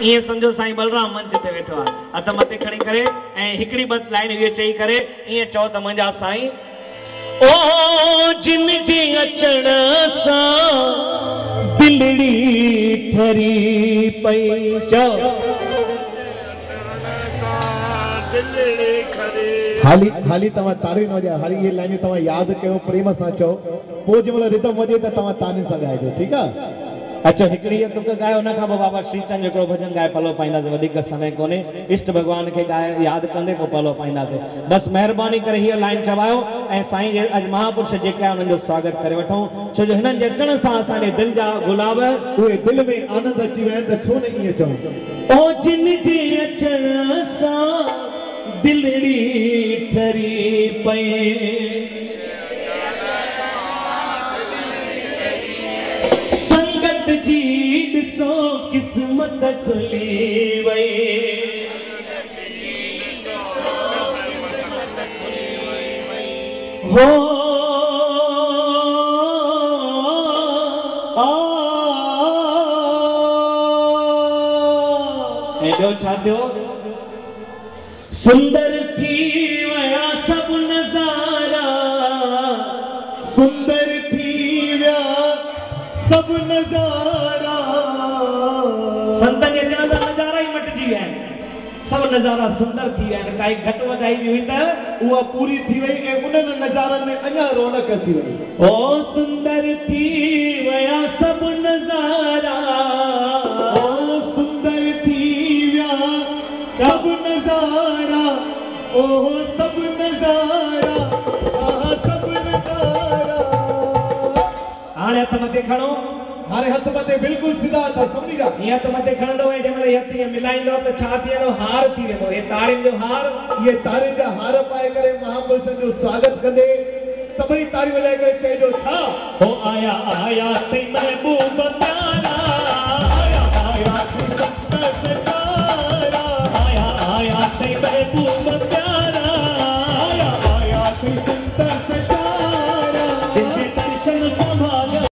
ये समझो साईं बलराम मंच ते वेठो आहे हथ मथे खणी करे ऐं हिकड़ी ॿ लाइन इहे चई करे ईअं चओ त मुंहिंजा साईं ओ जिन जे अचण सां दिलड़ी ठरी पई चओ हाली हाली तव्हां तारी न वॼायो हाली ये लाइन तव्हां यादि कयो प्रेम सां चओ पोइ जंहिंमहिल रिदम वॼे त तव्हां ताने सां ॻाइजो ठीकु आहे अच्छा हिकड़ी तुक गाए उन खां पोइ बाबा श्रीचंद जो भजन गाए पलो पाईंदासीं वधीक समय कोन्हे इष्ट भगवान खे गाए यादि कंदे पोइ पलो पाईंदासीं बसि महिरबानी करे हीअ लाइन चवायो ऐं साईं जे अॼु महापुरुष जेके आहे उन्हनि जो स्वागत करे वठूं छो जो हिननि जे अचण सां असांजे दिलि जा गुलाब उहे दिलि में आनंद अची विया आहिनि त छो न ईअं चऊं ओ जिन जे अचण सां दिलड़ी ठरी पई जी ॾिसो किस्मत खुली वई हो ऐं ॿियो छा थियो सुंदर थी विया सभु नज़ारा सुंदर थी विया सभु नज़ारा संतनि जे अचण जा नज़ारा ई मटिजी विया आहिनि सभु नज़ारा सुंदर थी विया आहिनि काई घटि वधाई बि हुई त उहा पूरी थी वई ऐं उन्हनि नज़ारनि में अञा रौनक अची वई ओ सुंदर थी विया सभु नज़ारा ओ सुंदर थी विया सभु नज़ारा ओ सभु नज़ारा सभु नज़ारा हाणे हथ मथे खणो हाणे हथ मथे बिल्कुलु सिधा था सभिनी जा हीअं हथ मथे खणंदो ऐं जंहिंमहिल हथ ईअं मिलाईंदो त छा थी वेंदो हार थी वेंदो हे तारियुनि जो हार इहे तारियुनि जा हार पाए करे महापुरुषनि जो स्वागत कंदे सभई तारी वॼाए करे चइजो छा हो आया आया तई महबूब